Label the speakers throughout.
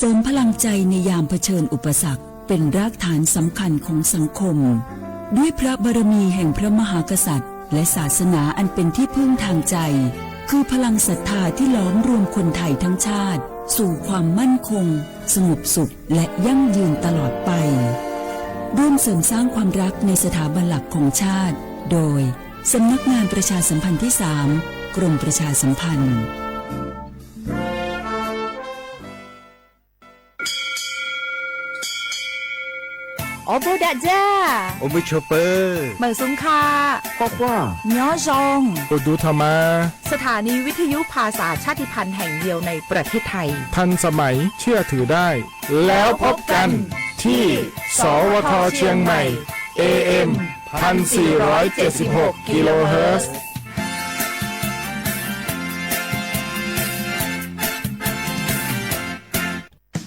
Speaker 1: เสริมพลังใจในยามเผชิญอุปสรรคเป็นรากฐานสำคัญของสังคมด้วยพระบารมีแห่งพระมหากษัตริย์และศาสนาอันเป็นที่พึ่งทางใจคือพลังศรัทธาที่ล้อมรวมคนไทยทั้งชาติสู่ความมั่นคงสงบสุขและยั่งยืนตลอดไปร่วมเสริมสร้างความรักในสถาบันหลักของชาติโดยสำนักงานประชาสัมพันธ์ที่ 3 กรมประชาสัมพันธ์
Speaker 2: โอโบดะจ้า
Speaker 3: โอเมชเปอร์
Speaker 2: เหมือนสุงคา
Speaker 3: ปอกว่า
Speaker 2: ย้อจง
Speaker 3: โอดูธรรมา
Speaker 2: สถานีวิทยุภาษาชาติพันธุ์แห่งเดียวในประเทศไทย
Speaker 3: ทันสมัยเชื่อถือได้แล้วพบกันที่สวทเชียงใหม่ AM 1476 กิโลเฮิรตซ์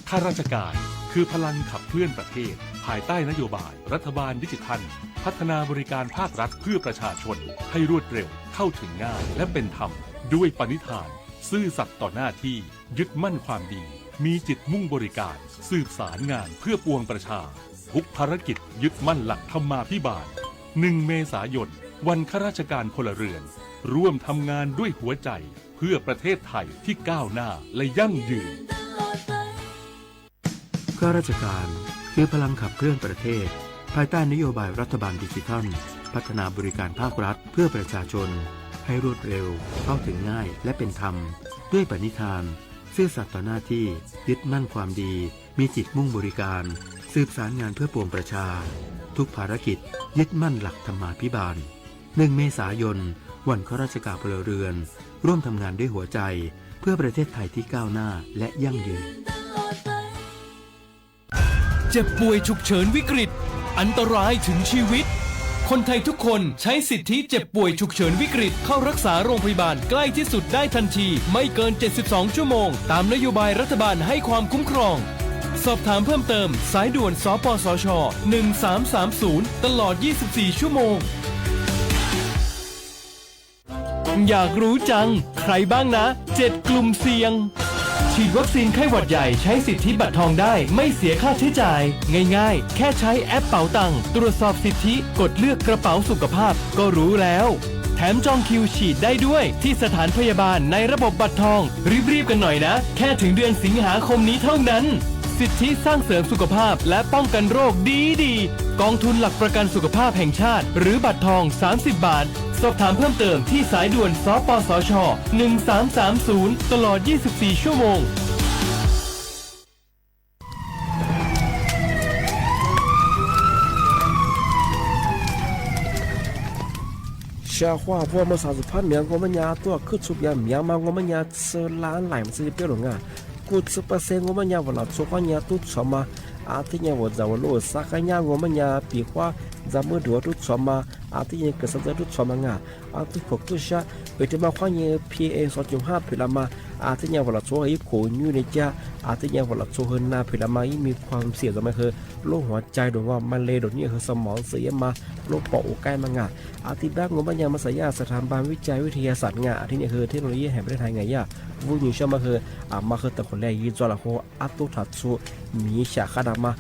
Speaker 4: ข้าราชการคือพลังขับเคลื่อนประเทศภายใต้นโยบายรัฐบาลดิจิทัลพัฒนาบริการภาครัฐเพื่อประชาชนให้รวดเร็วเข้าถึงง่ายและเป็นธรรมด้วยปณิธานซื่อสัตย์ต่อหน้าที่ยึดมั่นความดีมีจิตมุ่งบริการสืบสารงานเพื่อปวงประชาทุกภารกิจยึดมั่นหลักธรรมาภิบาล1 เมษายนวันข้าราชการพลเรือนร่วมทำงานด้วยหัวใจเพื่อประเทศไทยที่ก้าวหน้าและยั่งยืน
Speaker 5: ข้าราชการคือพลังขับเคลื่อนประเทศภายใต้นโยบายรัฐบาลดิจิทัลพัฒนาบริการภาครัฐเพื่อประชาชนให้รวดเร็วเข้าถึงง่ายและเป็นธรรมด้วยปณิธานซื่อสัตย์ต่อหน้าที่ยึดมั่นความดีมีจิตมุ่งบริการสืบสารงานเพื่อปวงประชาทุกภารกิจยึดมั่นหลักธรรมาภิบาล1 เมษายนวันข้าราชการพลเรือนร่วมทำงานด้วยหัวใจเพื่อประเทศไทยที่ก้าวหน้าและยั่งยืน
Speaker 6: เจ็บป่วยฉุกเฉินวิกฤตอันตรายถึงชีวิตคนไทยทุกคนใช้สิทธิเจ็บป่วยฉุกเฉินวิกฤตเข้ารักษาโรงพยาบาลใกล้ที่สุดได้ทันทีไม่เกิน72 ชั่วโมงตามนโยบายรัฐบาลให้ความคุ้มครองสอบถามเพิ่มเติมสายด่วนสปสช1330ตลอด24 ชั่วโมงอยากรู้จังใครบ้างนะ7 กลุ่มเสี่ยงฉีดวัคซีนไข้หวัดใหญ่ใช้สิทธิบัตรทองได้ไม่เสียค่าใช้จ่ายง่ายๆแค่ใช้แอปเป๋าตังค์ตรวจสอบสิทธิกดเลือกกระเป๋าสุขภาพก็รู้แล้วแถมจองคิวฉีดได้ด้วยที่สถานพยาบาลในระบบบัตรทองรีบๆกันหน่อยนะแค่ถึงเดือนสิงหาคมนี้เท่านั้นสิทธิสร้างเสริมสุขภาพและป้องกันโรคดีกองทุนหลักประกันสุขภาพแห่งชาติหรือบัตรทอง30 บาทสอบถามเพิ่มเติมที่สายด่วนสปสช1330ตลอด24 ชั่วโมง
Speaker 3: 下话我们啥子怕面我们家多去出边面嘛我们家吃懒来嘛是别人啊กูจะไปเซ็ง我们家我老做关家都错嘛ที่เนี่ยว่าจะว่าโลสักเนี่ย我们家ปีกว่าจะมือดูทุกชั่วมาที่เนี่ยเกิดสัญญาทุกชั่วมางที่พวกทุกชาไปที่มาควายเนี่ยPA 2.5พิลามาที่เนี่ยว่าเราชัวร์อีกคนอยู่ในจ้าที่เนี่ยว่าเราชัวร์หน้าพิลามาอีมีความเสี่ยงจะไม่คือโรคหัวใจโดยว่ามันเลยโดยนี่คือสมองเสียมาโรคปอดใกล้มางที่บ้าน我们家มาสายาสถาบันวิจัยวิทยาศาสตร์ที่เนี่ยคือเทคโนโลยีแห่งประเทศไทยไงวุ้ยชอบมาคือมาคือแต่คนแรกยี่จอละโคตุถัดสู้มีฉากขนาดมา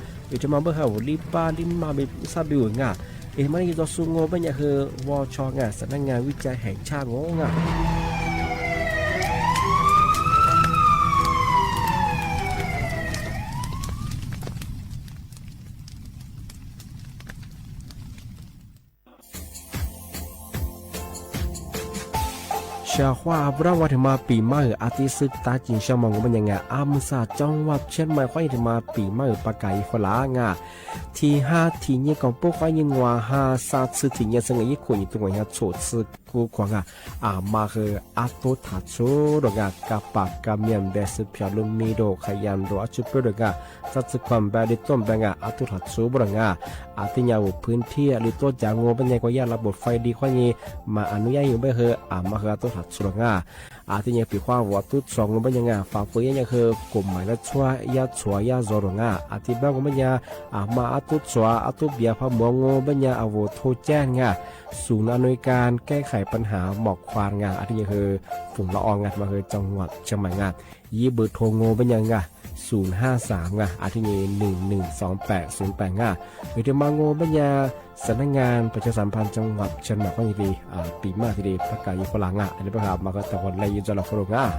Speaker 3: จะมาเมื่อเขาลิบาลินมาเป็นซาบิวมันยี่จอสู้งบเนี่ยคือวชสำนักงานวิจัยแห่งชาติชาว่าพระวัฒมาปีใหม่อาทิตย์ศึกตาจิงชามองมันยังไงมุสาจังหวัดเชียงใหม่ค่อยมาปีใหม่ปากไก่ฝรั่งที่5ที่เนี่ยของพวกค่อยยังว่า5 3ที่เนี่ยซึ่งอีกคนตัวเนี่ยโฉดซึกูกว่ามาคือตุทัดชูดอกกับปากกับเมียนเบสพิอาลุมีโดขยันโดอจุเปดอกสัตว์ความแบบดิต้มแบบตุทัดชูบรงที่เนี่ยพื้นที่หรือตัวจางเป็นยังก็ยาระบบไฟดีค่อยนี้มาอนุญาตอยู่ไม่คือมาคือตุทัดชูที่เนี่ยปีขวาวัดตุสองเป็นยังฝากฟื้นยังคือกลุ่มหมายละชัวยาชัวยาโซรงที่บ้านก็เป็นยังมาตุชัวตุเบียพมงเป็นยังโทแจ้งศูนย์อำนวยการแก้ไขปัญหาหมอกควันที่นี่คือฝุ่นละอองมาคือจังหวัดเชียงใหม่ยี่เบอร์โทรโง่เป็นยัง 053อาทิตย์นี้112808วิดีโอมาโงบัญญาสำนักงานประชาสัมพันธ์จังหวัดเชียงใหม่ก็ยินดีปีมาทีดีพักกายุฝรั่งอันนี้ประกาศมาก็แต่วันเลยยินจะหลอกฝรั่ง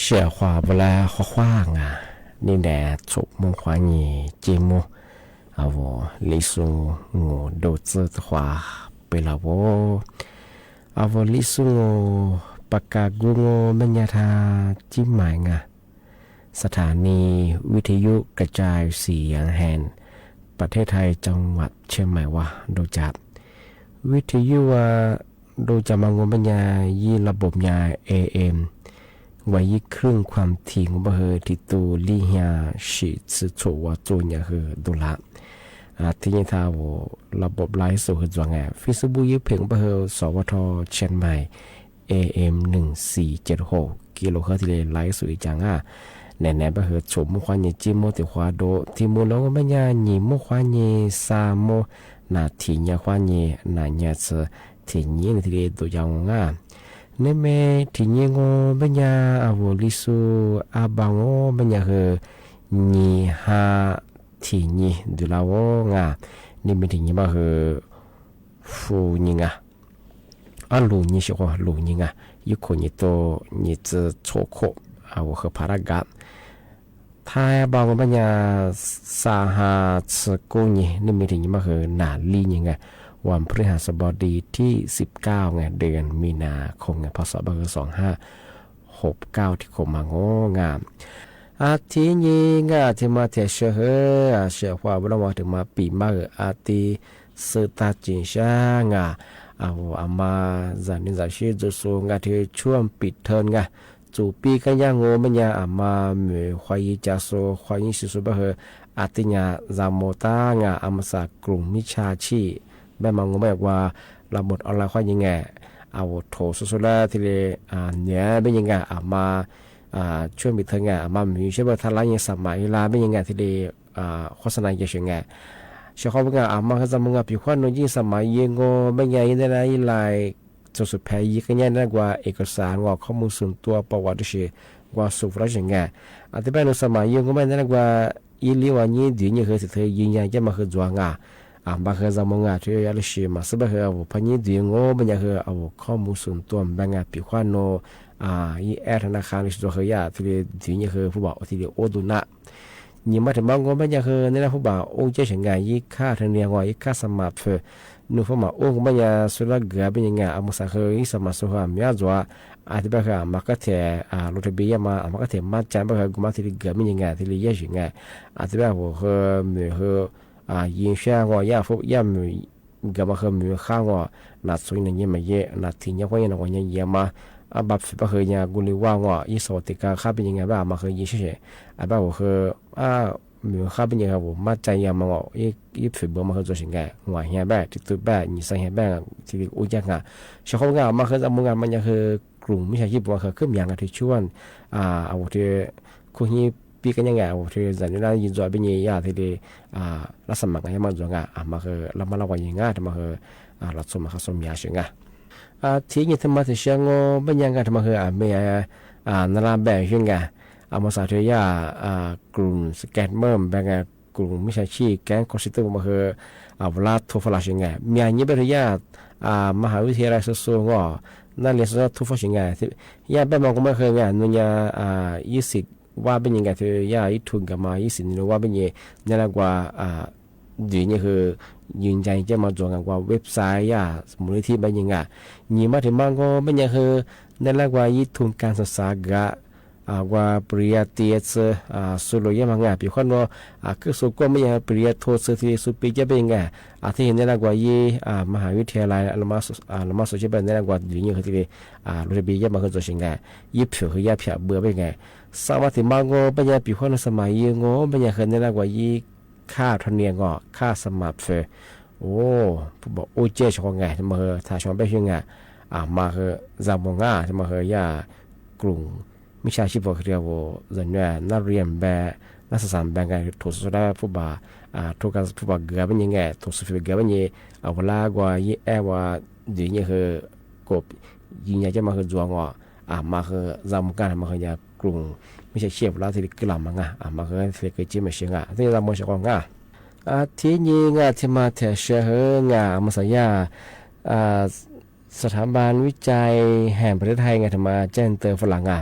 Speaker 3: 写话不来好话啊，你呢做梦话你节目啊我历史我都知的话ไปแล้วอาวุลิสุงปากกากุงบรรยาธาจิ้มหมายงะสถานีวิทยุกระจายเสียงแห่งประเทศไทยจังหวัดเชียงใหม่ว่าดูจับวิทยุว่าดูจะมางบรรยายยี่ระบบยา AM ไว้ยี่ครึ่งความถี่ของบะเฮติตูลี่ยาชิซึโชว่าโจนยาเฮดูละที่นี่ท้าวระบบไลฟ์สดคือจังไง Facebook ยึดเพียงเบอร์สวทเชียงใหม่ AM 1476กิโลเฮิรตซ์ที่ไลฟ์สดจังแน่ๆเบอร์ชมมุขวานยี่จิมโมติขวาโดที่มูลงก็ไม่ยาหนีมุขวานยี่สามโมนาทียาขวานยี่นาญาเสที่นี่ที่เดูยังเนเมที่นี่ก็ไม่ยาอาวลิสุอาบังโอไม่ยาเฮนี่ฮาที่นี่ดูแล้วว่านี่ไม่ถึงยี่มาคือฟูนี่ลูนี่สิว่าลูนี่ยุคนี้โตนี่จะโชโคเอาคือพารากาถ้าบางวันเนี่ยสาหัสกูนี่ไม่ถึงยี่มาคือนาลีนี่วันพฤหัสบดีที่19เดือนมีนาคมพศ2569ที่คมมาโง่งามทีนี้ที่มาเทเชอเชื่อว่าเวลาว่าถึงมาปีมาที่สตาจินชางเอามาจันนิจัชิจุสูที่ช่วงปิดเทอมจูปีกันยังโง่มันยังมาไม่ควายจะโซควายสิสุบะที่เนี่ยจามโตามาสักกลุ่มมิชาชีแบบมังงแบบว่าระบบออนไลน์ควายยังไงเอาโถสุดๆที่เลยเนี่ยเป็นยังไงมาช่วงปิดเทอมมามีใช่ไหมทลายยังสมัยลาเป็นยังไงที่เลยโฆษณาเยอะไงเชื่อเขาว่ามาเขาจะมึงผิวขวานนู้นยิ่งสมัยยังโง่เป็นยังไงได้ไลจะสุดแพ้ยิ่งกันยังได้กว่าเอกสารว่าข้อมูลส่วนตัวประวัติเชื่อกว่าสุภาพยังไงที่เป็นสมัยยังโง่ไม่ได้กว่าอีลีวันนี้ดีนี่คือสิเธอยิงยังจะมาคือจวงบางคือจะมึงที่ยาลิชิมาสบคือเอาพันยี่ดีโง่เป็นยังคือเอาข้อมูลส่วนตัวบางผิวขวานโนอีแอร์ธนาคารลิสต์ตัวเขาที่ที่นี่คือผู้บ่าวที่โอดุนะยิ่งมาถึงบางคนเป็นยังคือนี่นะผู้บ่าวโอ้เจ้าเฉยไงยี่ค่าธรรมเนียมว่ายี่ค่าสมัครเพื่อนู่นผู้บ่าวโอ้เป็นยังสุดละเกือบเป็นยังไงมุสักคือยี่สมัครสุขภาพมีอะไรที่เป็นคือมาก็เถอะรถเบียมาก็เถอะมาจันเป็นคือกุมาที่เกือบเป็นยังไงที่เยี่ยงไงที่เป็นคือมีคือยิ่งเชื่อว่าย่าพวกย่ามีกับมาคือมีข้าวว่านัดสุยเนี่ยมาเยอะนัดที่เนี่ยว่าอย่างนั้นเยอะมาบับไปเคยเนี่ยกุลีว่างว่ายี่สอติกาข้าเป็นยังไงบ้างมาเคยยี่เฉยบ้าว่าคือมีข้าเป็นยังไงผมมาใจยามาว่ายี่ฝีมือมาเคย做สิ่งไงหัวเหี้ยแบบที่ตัวแบบยี่ใส่เหี้ยแบบที่อุ้ยยังชาวเขามาเคยทำงานมันยังคือกลุ่มไม่ใช่ยี่ปัวคือขึ้นอย่างที่ชวนเอาที่คุยปีกันยังไงเอาที่จันนี่เรายินจอยเป็นยี่ยาที่ดีรัศมียังมาจวงมาคือเรามาเล่าว่ายังไงแต่มาคือเราสมมาเขาสมยาสิ่งที่นี่ทำมาถึงเชียงโง่เป็นยังไงทำมาคือเมียนาราแบ่งเชียงไงมาสาธิตกลุ่มสแกนเมอร์แบ่งกลุ่มมิชาชีแก๊งคอสติมาคือเวลาทุฟลาเชียงไงเมียนี่เป็นมหาวิทยาลัยสุสูงนั่นเรียนสุดทุฟเชียงไงที่แบ่งมองก็ไม่เคยไงนุ่นยี่สิบว่าเป็นยังไงที่อีทุนกับมายี่สิบนี่ว่าเป็นยังนี่แหละกว่าดีนี่คือยืนใจจะมาจวงกับว่าเว็บไซต์มูลนิธิเป็นยังไงยี่มาถึงบางก็เป็นยังคือนั่นแหละกว่ายี่ทุนการศึกษากะว่าปริญญาตรีสุดเลยมั้งพี่คนว่าคือสุดก็ไม่ยังปริญญาโทสุดที่สุดปีจะเป็นยังไงที่เห็นนั่นแหละกว่ายี่มหาวิทยาลัยละมาสุดจะเป็นนั่นแหละกว่าดีนี่คือที่รู้จะปีจะมาคือตัวยังไงยี่ผิวคือยาผิวเบื่อเป็นยังไงสมัยถึงบางก็เป็นยังพี่คนสมัยยี่งอเป็นยังคือนั่นแหละกว่ายี่ค่าธรรมเนียมค่าสมัครเฟอโอ้ผู้บอกโอ้เจ๊ชงไงที่มาเหรอถ้าชงไปยังไงมาเหรอจำมงที่มาเหรอกลุ่มมิชาชีพเรียกว่าจะเนี่ยนักเรียนแบบนักศึกษาแบบไงถูกสุดได้ผู้บ่าถูกการผู้บ่าเกือบเป็นยังไงถูกสุดเกือบเป็นยังเวลากว่ายี่ว่าดีนี่คือกบยิงยาจะมาคือจวงมาคือจำกันมาคือกลุ่มไม่ใช่เชี่ยวแล้วที่กล่าวมังมาคือที่เคยจิ้มไม่เชื่อที่เราไม่ใช่ของที่นี่ที่มาเทเชื่อมาสัญญา สถาบันวิจัยแห่งประเทศไทยไงทำมาแจ้งเตือนฝรั่งอ่ะ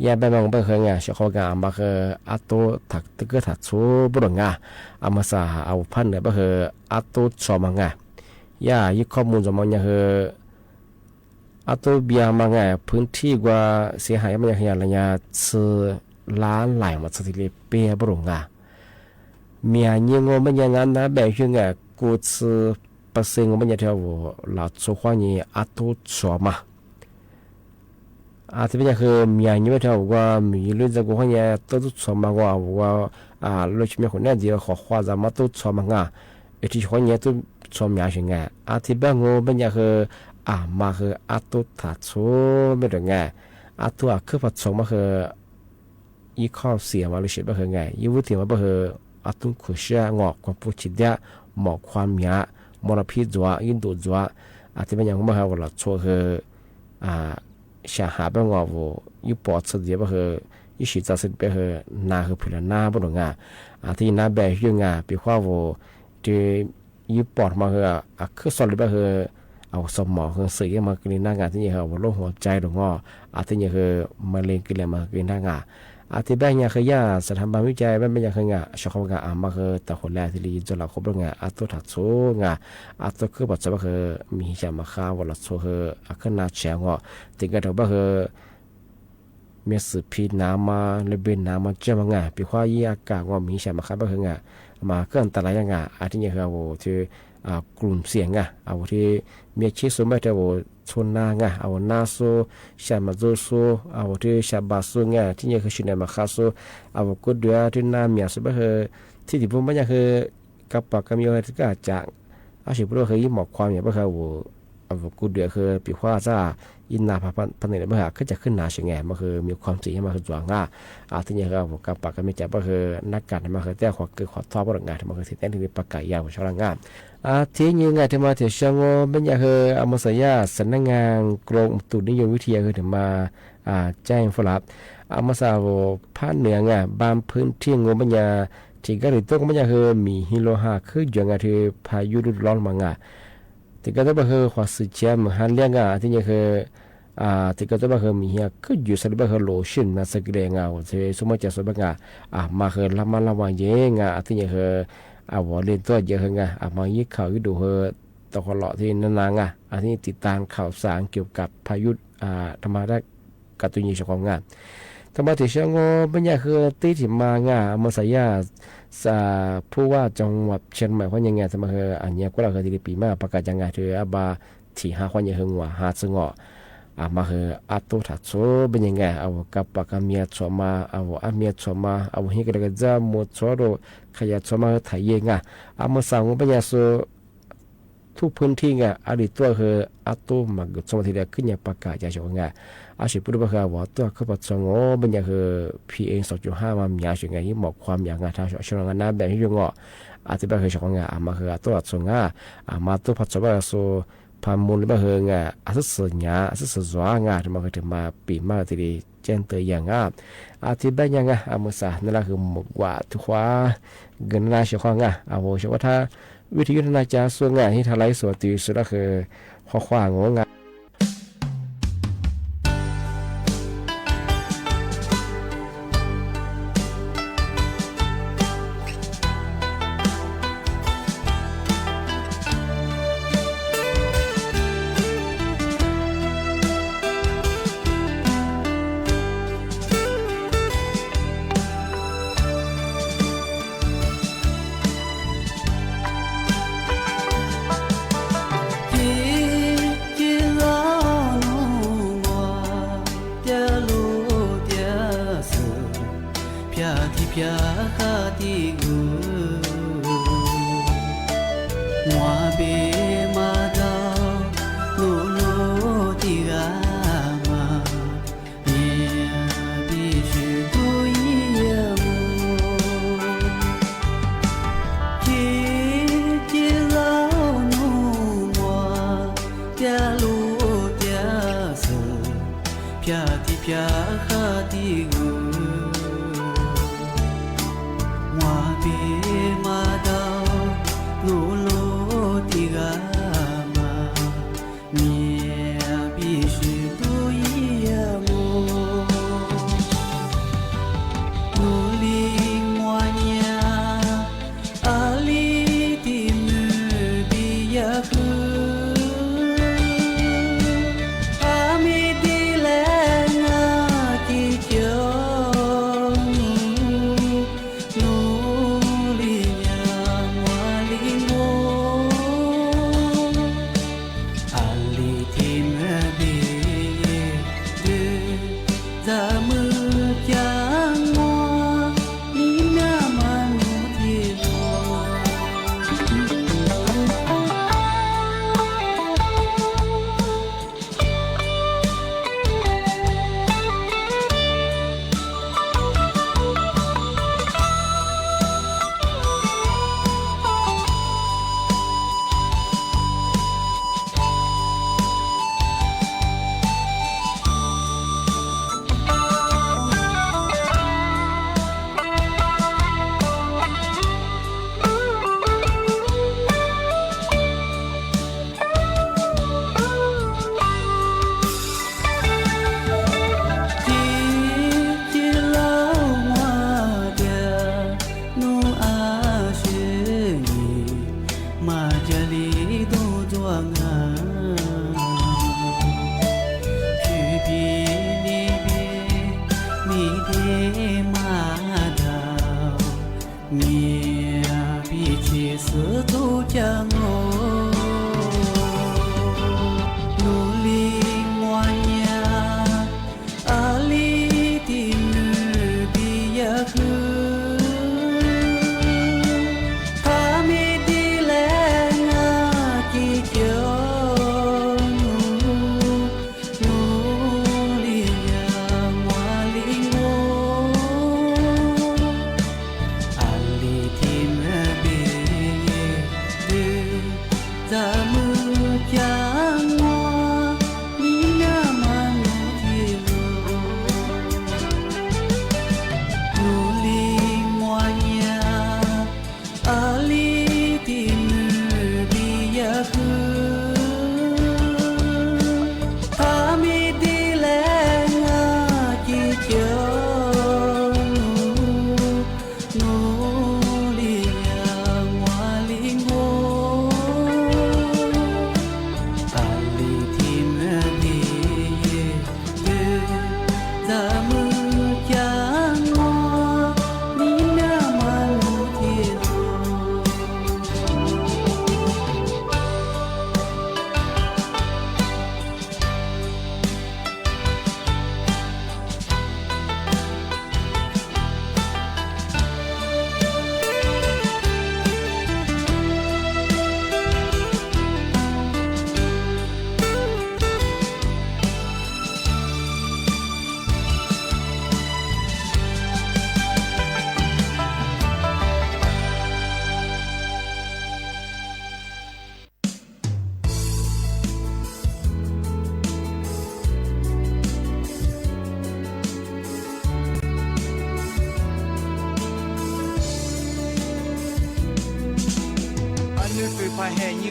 Speaker 3: ยาแบบมองไปเคยไงชอบการมาคืออัตโตถักตึกถักชูบุรุษไงอามาสาเอาพันเนี่ยไปคืออัตโตชอมังไงยายึดข้อมูลสมองเนี่ยคืออัตโตเบียมังไงพื้นที่กว่าเสียหายมันอย่างไรเนี่ยซื้อล้านหลายมาสถิติเปียบุรุษไงเมียยังงมันยังงั้นนะแบบชื่อไงกูซื้อเปอร์เซ็นต์มันจะเท่าเราสุขวานี้อัตโตชอมาอาที่เป็นคือมีอย่างนี้ไม่เท่าว่ามีเรื่องจากว่าเนี่ยตัวสมมากว่าเราชิมคนนี้เดียวขอความสามารถตัวสมมากที่คนนี้ตัวสมอย่างเช่นไงอาที่เป็นงูเป็นอย่างคือมาคือตัวถัดสู้ไม่ได้ไงตัวคือผสมมาคืออีข้อเสียมาเลยใช่ไหมคือไงยี่วุฒิมาคือตัวขุเชื่องอกความผู้ชิดเดียหมอกความหยามลพิษจัวยินดูจัวที่เป็นอย่างว่าเราเราช่วยคือชาหาเป็นว่าอยู่ปอดสุดเดียวคืออยู่ชีจัดสุดเป็นคือนาคือผิวหน้าบนงาที่น้าแบบยังไงเป็นว่าที่อยู่ปอดมาคือสอนเลยเป็นคือเอาสมองคือสื่อมากินหน้างานที่นี่คือโรคหัวใจหรืองที่นี่คือมะเร็งกินอะไรมากินหน้างานที่แบบนี้คือยาสถาบันวิจัยแบบนี้คืองาชอบงามาคือแต่คนแรกที่จะเราคบงาตัวถัดสู้งาตัวคือปัจจุบันคือมีจามาข้าววันละสู้คือขึ้นนาเชียงติดกันตัวคือมีสืบพีน้ำมาเลเบนน้ำมาเจ้ามางาปีว่ายี่อากาศว่ามีจามาข้าวคืองามาเกินแต่ละอย่างที่นี่คือที่กลุ่มเสียงที่มีชีสมัยที่ชนนางนาโซชามาโซโซที่ชาบาโซที่นี่คือชินมาคาโซก็เดือที่น้ำมีสุบคือที่ที่ผมไม่อยากคือกับปากกับมีอะไรที่ก็จากสิบโลคือยิ่งหมอกความอย่างคือก็เดือคือปีว่าจะอินนาพันธุ์เนี่ยมันจะขึ้นหนาเฉียงแง่มันคือมีความสีมันคือจวงที่นี่คือกับปากกับมีจับก็คือนักการมันคือแต่ขอคือขอทอบบริงานมันคือที่แต่งที่ประกาศยาวชาวงานที่ยังไงที่มาที่ช่างเป็นอย่างคือมาสยาสำนักงานกรมอุตุนิยมวิทยาคือถึงมาแจ้งฝรั่งมาสาวภาคเหนือบางพื้นที่งเป็นอย่างที่ก็ถือต้องเป็นอย่างคือมีฮิโลฮาคืออย่างที่พายุฤดูร้อนมาที่ก็ต้องคือความสุขเชื่อมหันเลี้ยงที่นี่คือที่ก็ต้องคือมีเหี้ยคืออยู่สลับคือโลชั่นนะสักเรื่องที่สมมติจะสมมติมาคือละมันละวันเย่ที่นี่คือวันเรียนตัวเยอะมายิ่งข่าวยิ่งดูตลอดที่นานที่ติดตามข่าวสารเกี่ยวกับพายุธรรมดากับตัวนี้เฉพาะธรรมะที่เชื่อเป็นอย่างคือที่ที่มามาสายาผู้ว่าจังหวัดเชียงใหม่คนยังไงธรรมะคืออันนี้ก็เราเคยที่ปีมาประกาศยังไงถือบาที่หาคนยังหึงว่าหาซึ่งมาคือตัวถัดโซเป็นยังไงกับปากเมียชมาเมียชมาให้กันก็จะหมดโซโดขยันชมาถ่ายเองมาสั่งเป็นอย่างโซทุกพื้นที่อดีตตัวคือตัวมาเกิดสมัยที่เดียวขึ้นอย่างประกาศอย่างเช่นสิพูดว่าว่าตัวคือปัจจุบันเป็นอย่างคือ PM 2.5 มันมีอย่างที่หมอกความอย่างทางชนงานนั้นแบบที่ยังที่เป็นคือชนงานมาคือตัวชนงานมาตัวปัจจุบันโซพามุนมาคือสุดสัญญาสุดสว่างที่มาคือมาปีมาที่เจนเตยอย่างที่เป็นอย่างมาสานั่นแหละคือหมกว่าทุกว่าเงินราชของเชื่อว่าถ้าวิธีนาจาส่วนที่ทลายส่วนตีสุดก็คือข้อความงา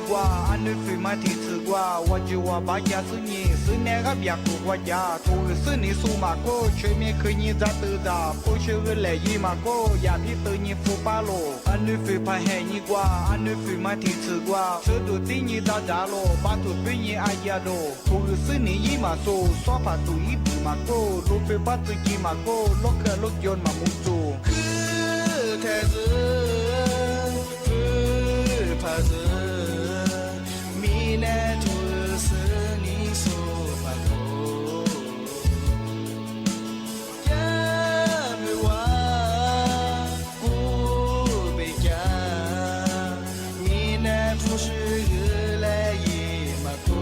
Speaker 7: 瓜，俺的飞马蹄子瓜，我就我把家是你，是那个别个国家，都是你数码过，全面可以咋得咋，不学个来一马过，也比得你富巴罗，俺的飞盘海你瓜，俺的飞马蹄子瓜，车都对你咋咋咯，把头对你爱呀咯，都是你一马说，耍把都一匹马过，路飞把自己马过，落个落脚马木做，可太子。怕子，米奈图是你所怕头，也没完不被讲，米奈图是日来也马头。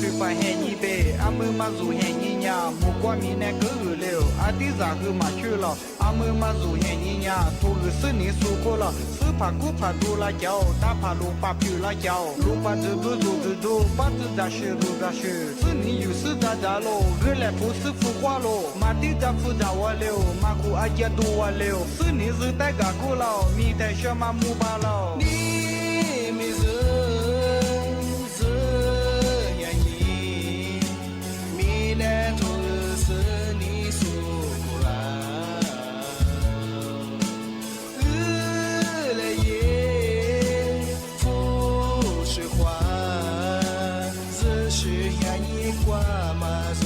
Speaker 7: 对方喊你呗，俺们马祖喊你娘，不管你那个了，俺的咋个马去了，俺们马祖喊你娘，头个是你说过了，是怕苦怕多辣椒，打怕路怕皮辣椒，路怕这都走这都，把这咋学路咋学，是你有事咋咋喽，人来不是腐化喽，马地咋复杂我了，马虎阿姐多我了，是你是带个过了，你带小马木巴了，你没事。那都是你说过啦，日来也不是话，只是让你挂马走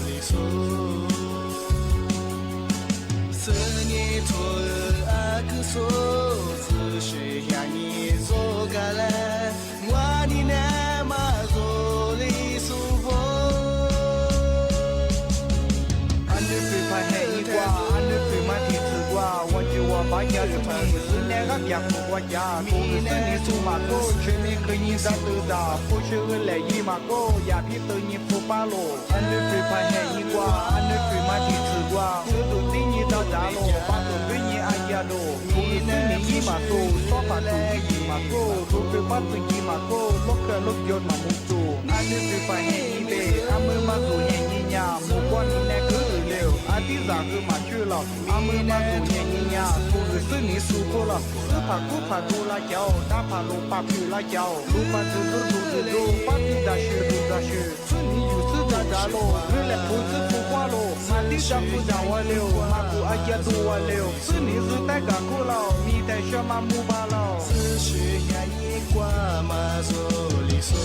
Speaker 7: 里说，是你托阿克说，只是让你走过来，我的那马走里说不。俺的飞马蹄子瓜，我就我把家是你，是那个别个国家，都是你数码过，全面可以咋得咋，不学个来一马过，也比得你富巴罗。俺的飞盘海一瓜，俺的飞马蹄子瓜，这都对你咋咋咯，把都对你爱呀咯，都是你一马做，耍把都一马过，都飞把自己马过，落个落脚马木做。俺的飞盘海一呗，俺们马做海一呀，不管你那个。俺的咋个马去了？俺们马祖年年呀，都是你说过了，是怕苦怕多辣椒，打怕路怕皮辣椒，路怕走走走走走，把地咋学路咋学，是你有事咋咋咯，人来不是不花咯，马地咋不让我溜，马古阿姐多我溜，是你是带个过了，你带小马木巴了，只是让你挂马走里说。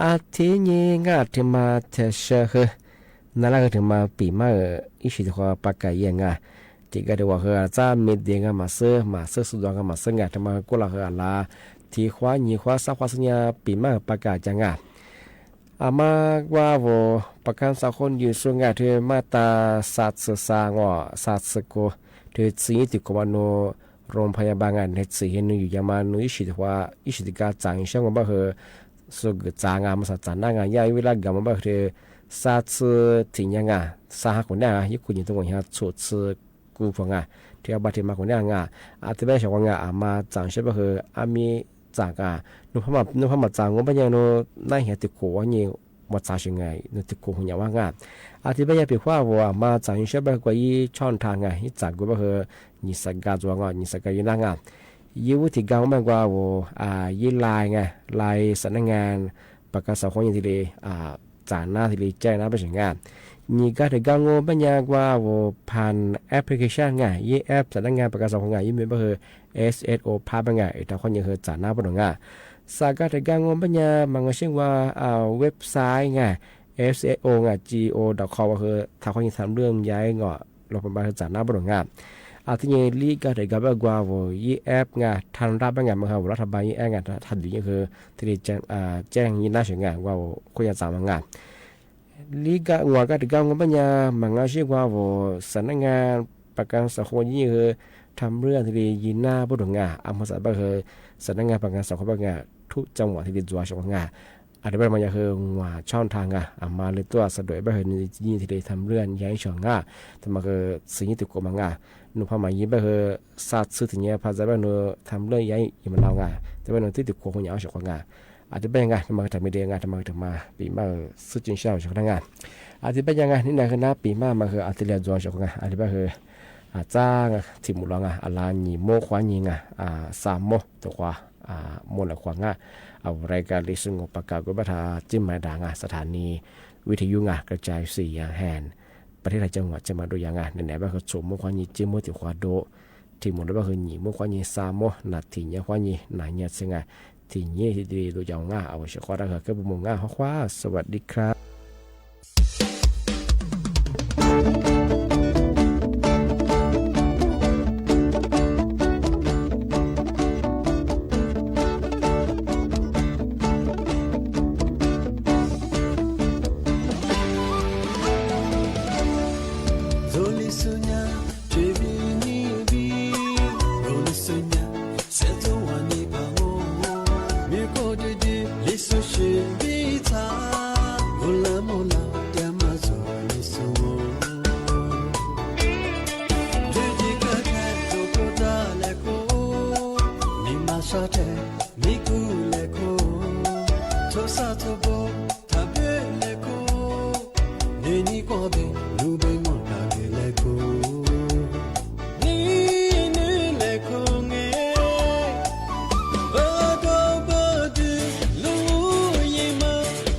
Speaker 3: อาทีนี้ง่าถึงมาเทเชอร์นั่นแหละก็ถึงมาปีมาอีสิที่ว่าปากกายังง่าที่ก็ได้ว่าเฮอจ้ามีเดียงมาเสือสุดยอดมาเสือง่าถึงมากุลาเฮอลาที่ขวายี่ขวาสักขวาสัญญาปีมาปากกาจังง่าอามาว่าว่าประกันสังคมอยู่ส่วนง่าที่มาตาสัตว์สางอสัตว์สกุที่สิ่งที่กวนโรงพยาบาลงานในสิ่งนี้อยู่ยามานุอีสิที่ว่าอีสิที่การจังช่างว่าเฮอสุกจางามาสัจจานางายาเวลากำมาแบบที่ซาซึทิ้งยังงาสหคนเนี่ยยิ่งคุณยิ่งต้องอย่างชุดซึกูฟังที่เอาบัตรมาคนเนี่ยงาอาจจะไม่ใช่ว่างามาจังใช่ป่ะคืออามีจังนุพมาจังว่าเป็นยังโนน่าเห็นติดโกว่านี่มาจังยังไงนุติดโกหัวว่างาอาจจะไม่ใช่เพียงว่าว่ามาจังใช่ป่ะกว่ายี่ช่องทางไงยี่จังกูป่ะคือยี่สักการจัวงยี่สักการยี่นางายี่วุฒิกาวมากกว่าว่ายี่ลายไงลายสำนักงานประกาศสังคมอย่างที่เลยจานหน้าที่เลยแจ้งหน้าไปถึงงานนี่ก็ถึงกังวลปัญญากว่าผ่านแอปพลิเคชันไงยี่แอปสำนักงานประกาศสังคมไงยี่มีก็คือ SSO พาไปไงแต่คนยังคือจานหน้าไปถึงงานสักก็ถึงกังวลปัญญามันก็เช่นว่าเว็บไซต์ไง SSO ไง go.com ก็คือถ้าคนยังทำเรื่องย้ายเงาะเราเป็นบริษัทจานหน้าไปถึงงานอาทิตย์นี้ก็ได้กับว่ายี่แอปงาทันรับงานมาครับรัฐบาลยี่แอปงานทันดีก็คือที่แจ้งยี่น่าเชื่องานว่าคุยกันสามงานลีก็งัวก็ได้กับปัญญามันก็เชื่อว่าสำนักงานประกันสังคมยี่คือทำเรื่องที่ยี่น่าพูดถึงงานอำเภอสัตว์ก็คือสำนักงานประกันสังคมงานทุกจังหวัดที่ดีจัวชงงานอาจจะเป็นมันคือว่าช่องทางมาเลยตัวสะดวกแบบยี่ที่ได้ทำเรื่องย้ายช่องงานแต่มันคือสิ่งที่ติดกับมันนุพมายิบคือสัตว์สื่อถึงเนี่ยพาจะเป็นนุทำเรื่องย้ายยิ่งมันเราไงแต่เป็นนุที่ติดโคงยาวเฉพาะงานอาจจะเป็นยังไงทำมาถึงไม่ได้งานทำมาถึงมาปีมาสื่อจริงเช่าเฉพาะงานอาจจะเป็นยังไงนี่นะคือหน้าปีมาคืออาจจะเรียนจวนเฉพาะงานอาจจะเป็นคือจ้างที่มุลงอะไรนี่โมขวายิงสามโมตัวโมละขวางเอารายการลิสงบประกาศกุบัตรจิ้มมาด่างสถานีวิทยุกระจายเสียงแห่งประเทศไทยจังหวัดจะมาดูอย่างไหนบ้างคือสมมติความยิ่งจิ้มมติความโดที่หมดแล้วก็คือหนีมติความยิ่งสามมติหนักที่เนี่ยความยิ่งหนาเนี่ยเสียงที่เนี่ยที่ดีดูอย่างเอาเฉพาะได้ก็บุญงาข้อว่าสวัสดีครับ
Speaker 8: 是一场无论沙ထဲမိကူလေခိုသောစာသောဘောသဘဲလေခိုနေနီကောတဲ့လူဘိမောတာလေခိုနီနီလေခိုငယ်ဘောတော့ဘောဒီလူရင်မ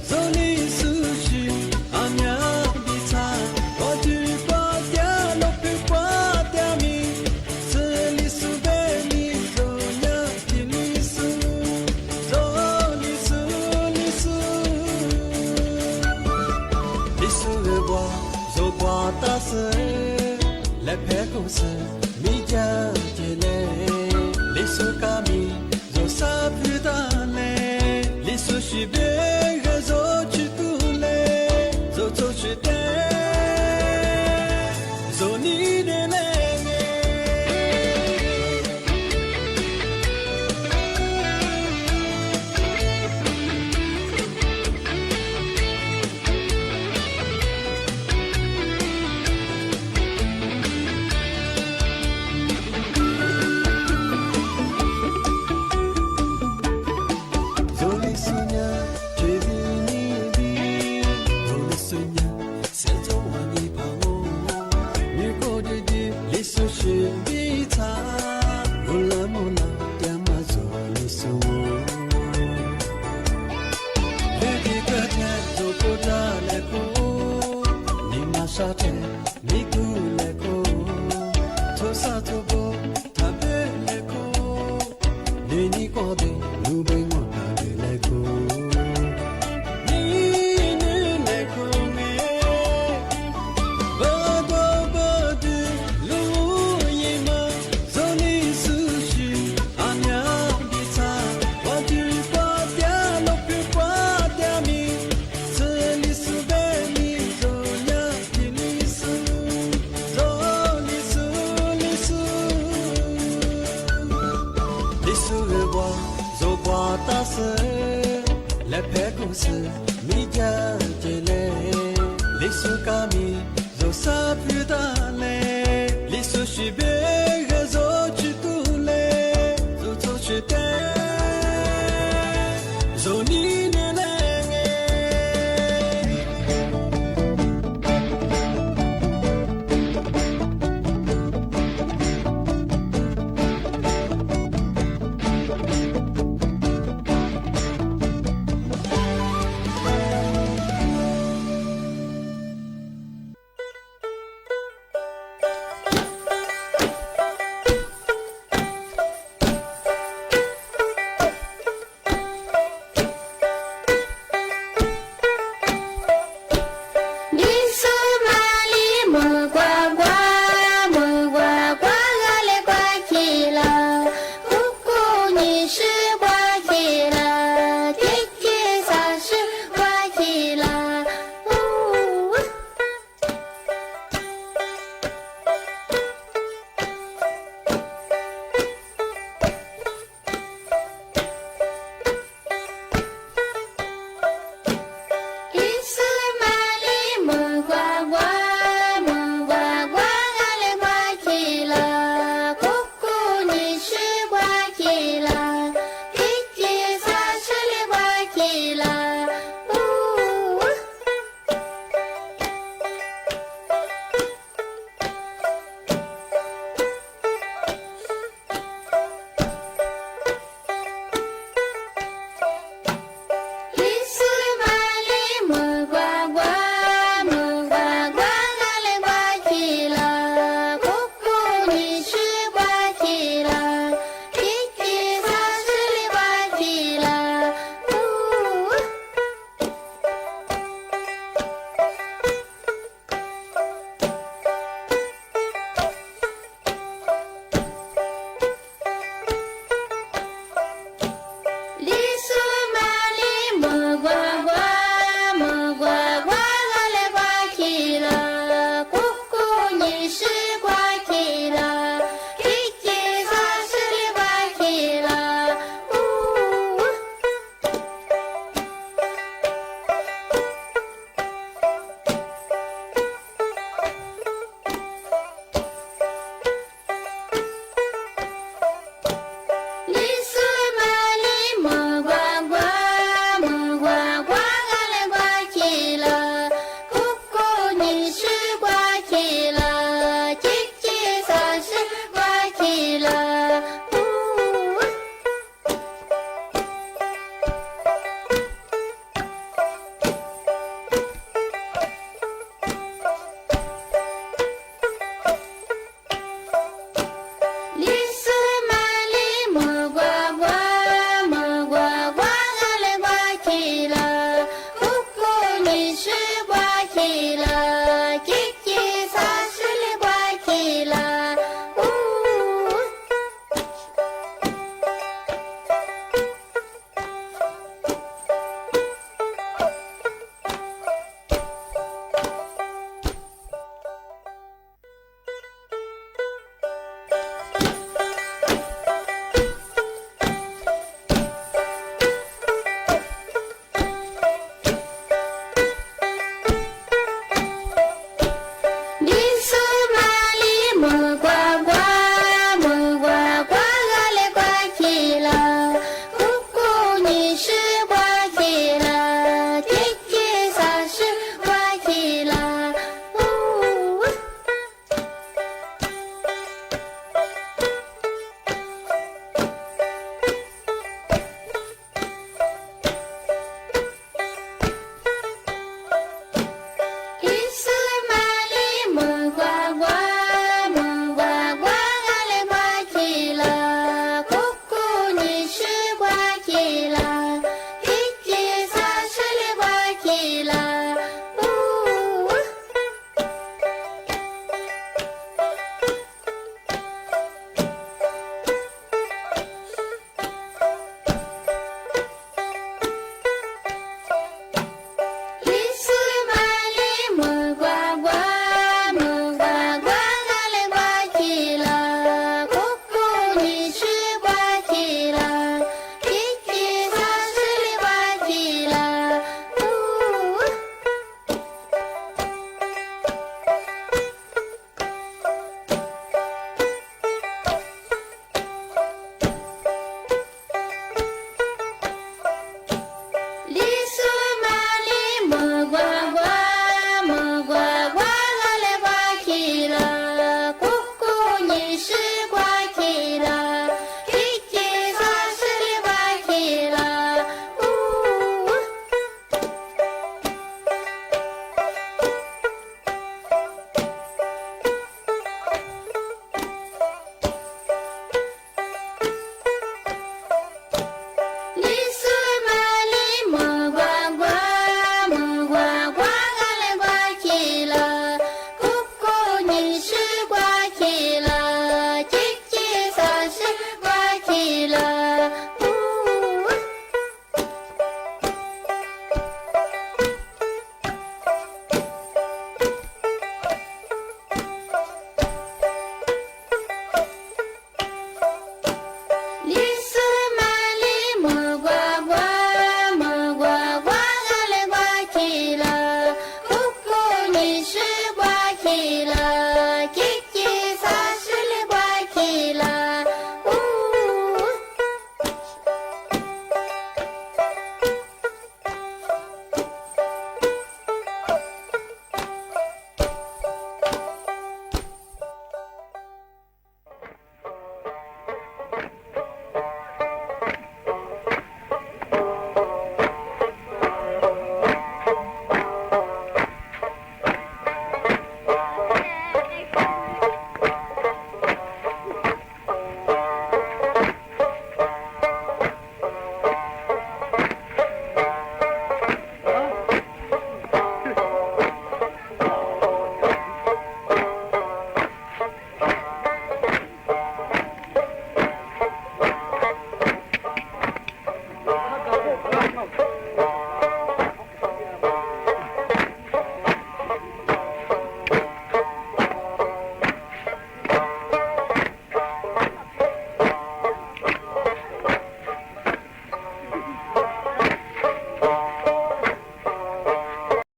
Speaker 8: ဇိုလီဆူရှိအများဒီသာဘောဒီပါပြလို့ပြပါတမီဇလီဆူဘဲနီဇိုညာဒီလီဆူဇိုလီဆူလီဆူလီဆူရဲ့ဘွားဇိုကွာတာဆဲလက်ဖဲကိုဆဲမိကြကြလေလီဆူကမီဇိုစာပြတာလေလီဆူရှိဘဲဇိုချီတူလေဇိုချိုရှိတဲ့ဇိုနီနေလေ沙ထဲမိကူလေကိုသောစာသောဘောသဘဲလေကိုနေနီကောတဲ့လူဘိမောတာလေကိုနီနီလေကိုမေဘောဘောဘောဒီလူရင်မဇိုလီဆူရှိအများဒီသာဘောဒီပါပြလို့ပြပါတမီဇလီဆူဘဲနီဇိုညာတာဆဲလက်ဖဲကိုဆဲမိကြကြလေလေးစုကမီဇိုစာပြတာ